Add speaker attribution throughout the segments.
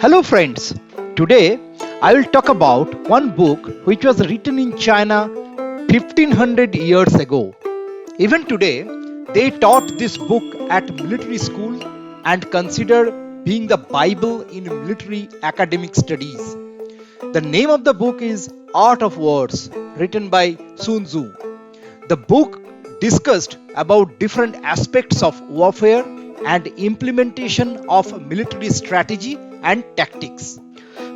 Speaker 1: Hello friends, today I will talk about one book which was written in China 1500 years ago. Even today, they taught this book at military school and consider being the Bible in military academic studies. The name of the book is Art of Wars, written by Sun Tzu. The book discussed about different aspects of warfare and implementation of military strategy and tactics.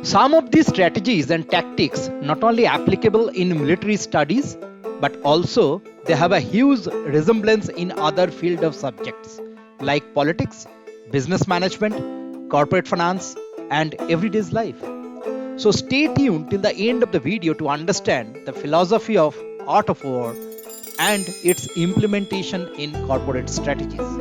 Speaker 1: Some of these strategies and tactics not only applicable in military studies but also they have a huge resemblance in other field of subjects like politics, business management, corporate finance and everyday's life. So stay tuned till the end of the video to understand the philosophy of art of war and its implementation in corporate strategies.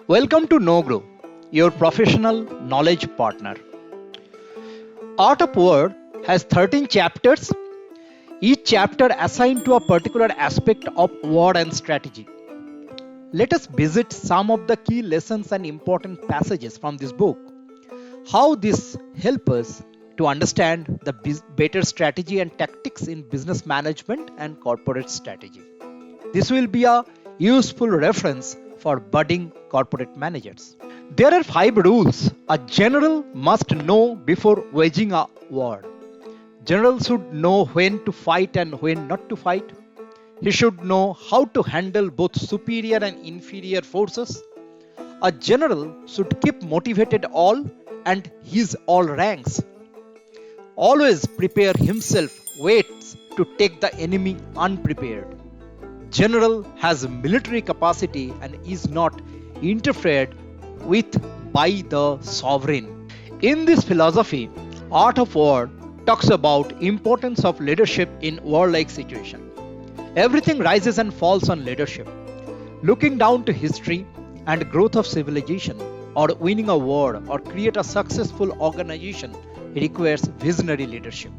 Speaker 1: Welcome to NoGrow, your professional knowledge partner. Art of War has 13 chapters, each chapter assigned to a particular aspect of war and strategy. Let us visit some of the key lessons and important passages from this book. How this helps us to understand the better strategy and tactics in business management and corporate strategy. This will be a useful reference for budding corporate managers. There are 5 rules a general must know before waging a war. General should know when to fight and when not to fight. He should know how to handle both superior and inferior forces. A general should keep motivated all and his all ranks. Always prepare himself waits to take the enemy unprepared. General has military capacity and is not interfered with by the sovereign. In this philosophy, Art of War talks about importance of leadership in warlike situation. Everything rises and falls on leadership. Looking down to history and growth of civilization or winning a war or create a successful organization requires visionary leadership.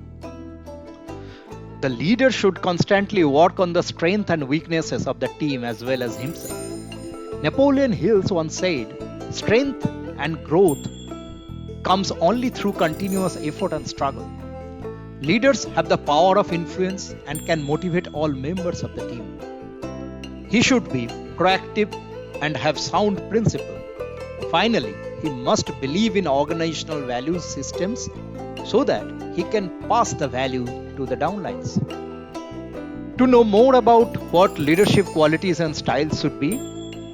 Speaker 1: The leader should constantly work on the strengths and weaknesses of the team as well as himself. Napoleon Hill once said, strength and growth comes only through continuous effort and struggle. Leaders have the power of influence and can motivate all members of the team. He should be proactive and have sound principle. Finally, he must believe in organizational values systems so that he can pass the value to the downlines. To know more about what leadership qualities and styles should be,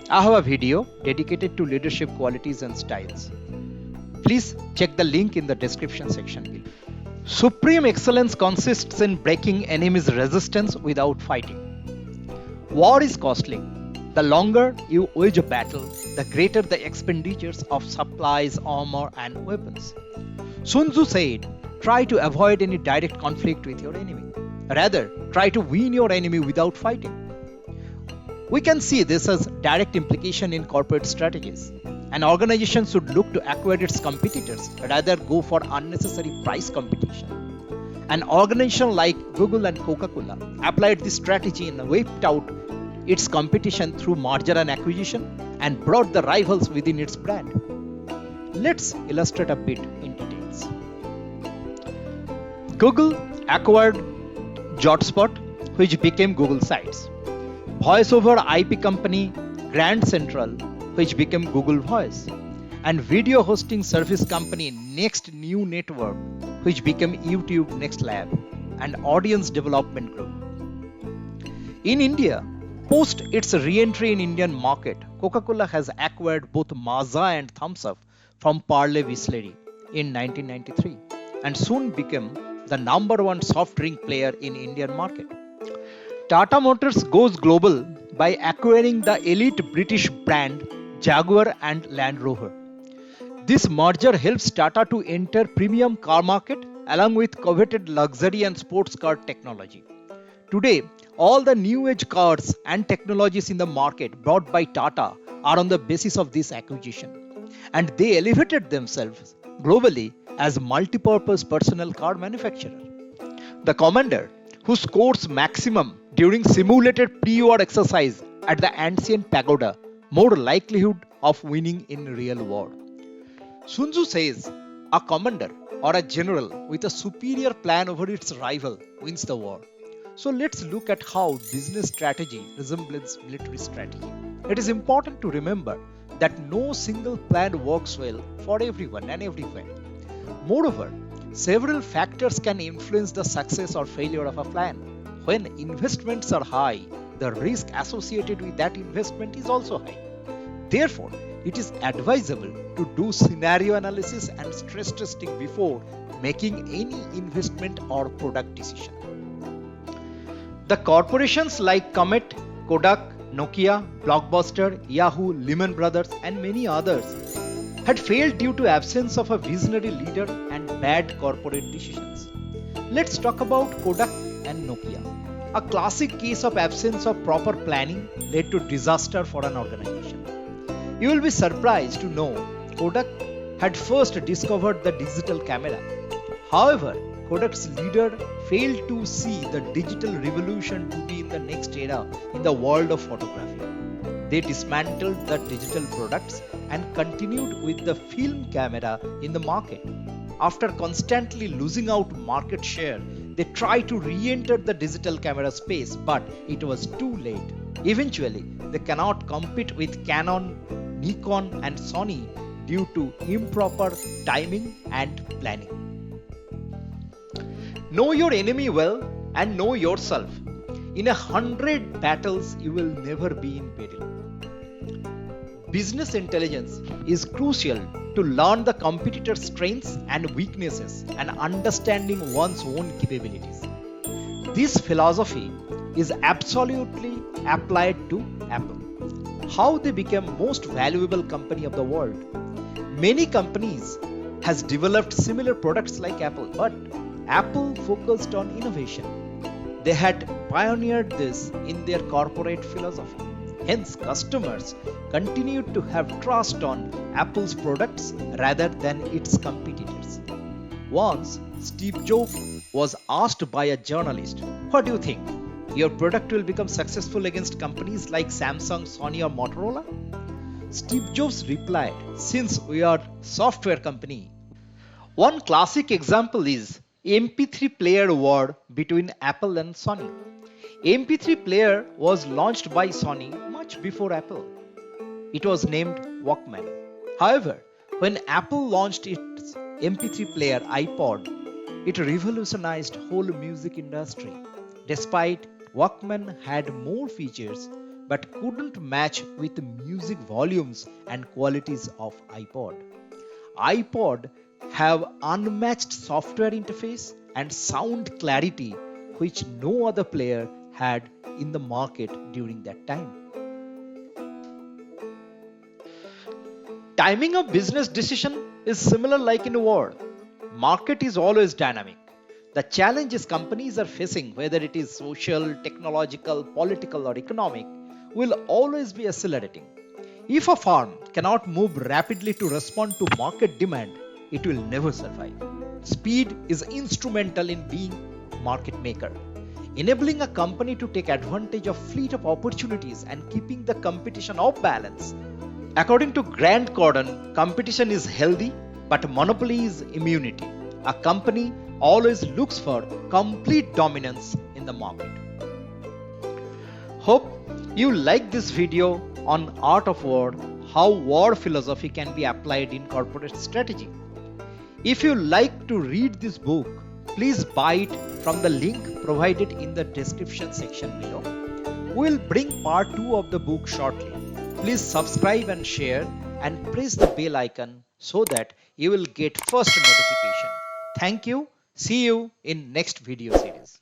Speaker 1: I have a video dedicated to leadership qualities and styles. Please check the link in the description section below. Supreme excellence consists in breaking enemies' resistance without fighting. War is costly. The longer you wage a battle, the greater the expenditures of supplies, armor, and weapons. Sun Tzu said, try to avoid any direct conflict with your enemy. Rather, try to win your enemy without fighting. We can see this as direct implication in corporate strategies. An organization should look to acquire its competitors, rather go for unnecessary price competition. An organization like Google and Coca-Cola applied this strategy and wiped out its competition through merger and acquisition and brought the rivals within its brand. Let's illustrate a bit in details. Google acquired JotSpot, which became Google Sites. Voice over IP company Grand Central, which became Google Voice. And video hosting service company Next New Network, which became YouTube Next Lab, and Audience Development Group. In India, post its re-entry in Indian market, Coca-Cola has acquired both Maaza and Thums Up from Parle Bisleri in 1993 and soon became the number 1 soft drink player in Indian market. Tata Motors goes global by acquiring the elite British brand Jaguar and Land Rover. This merger helps Tata to enter premium car market along with coveted luxury and sports car technology. Today, all the new age cars and technologies in the market brought by Tata are on the basis of this acquisition, and they elevated themselves globally as multi-purpose personal car manufacturer. The commander, who scores maximum during simulated pre-war exercise at the ancient pagoda, more likelihood of winning in real war. Sun Tzu says, a commander or a general with a superior plan over its rival wins the war. So let's look at how business strategy resembles military strategy. It is important to remember that no single plan works well for everyone and everywhere. Moreover, several factors can influence the success or failure of a plan. When investments are high, the risk associated with that investment is also high. Therefore, it is advisable to do scenario analysis and stress testing before making any investment or product decision. The corporations like Comet, Kodak, Nokia, Blockbuster, Yahoo, Lehman Brothers, and many others had failed due to absence of a visionary leader and bad corporate decisions. Let's talk about Kodak and Nokia. A classic case of absence of proper planning led to disaster for an organization. You will be surprised to know Kodak had first discovered the digital camera. However, Kodak's leader failed to see the digital revolution to be in the next era in the world of photography. They dismantled the digital products and continued with the film camera in the market. After constantly losing out market share, they tried to re-enter the digital camera space, but it was too late. Eventually, they cannot compete with Canon, Nikon, and Sony due to improper timing and planning. Know your enemy well and know yourself. In 100 battles, you will never be in peril. Business intelligence is crucial to learn the competitor's strengths and weaknesses and understanding one's own capabilities. This philosophy is absolutely applied to Apple. How they became most valuable company of the world. Many companies has developed similar products like Apple, but Apple focused on innovation. They had pioneered this in their corporate philosophy. Hence, customers continued to have trust on Apple's products rather than its competitors. Once, Steve Jobs was asked by a journalist, "What do you think? Your product will become successful against companies like Samsung, Sony, or Motorola?" Steve Jobs replied, "Since we are software company." One classic example is MP3 player war between Apple and Sony. MP3 player was launched by Sony much before Apple. It was named Walkman. However, when Apple launched its MP3 player iPod, it revolutionized whole music industry. Despite Walkman had more features but couldn't match with the music volumes and qualities of iPod. iPod have unmatched software interface and sound clarity which no other player had in the market during that time. Timing of business decision is similar like in war. Market is always dynamic. The challenges companies are facing, whether it is social, technological, political, or economic, will always be accelerating. If a firm cannot move rapidly to respond to market demand, it will never survive. Speed is instrumental in being market maker, enabling a company to take advantage of fleet of opportunities and keeping the competition off balance. According to Grant Cardone, competition is healthy, but monopoly is immunity. A company always looks for complete dominance in the market. Hope you like this video on Art of War, how war philosophy can be applied in corporate strategy. If you like to read this book, please buy it from the link provided in the description section below. We will bring part 2 of the book shortly. Please subscribe and share and press the bell icon so that you will get first notification. Thank you. See you in next video series.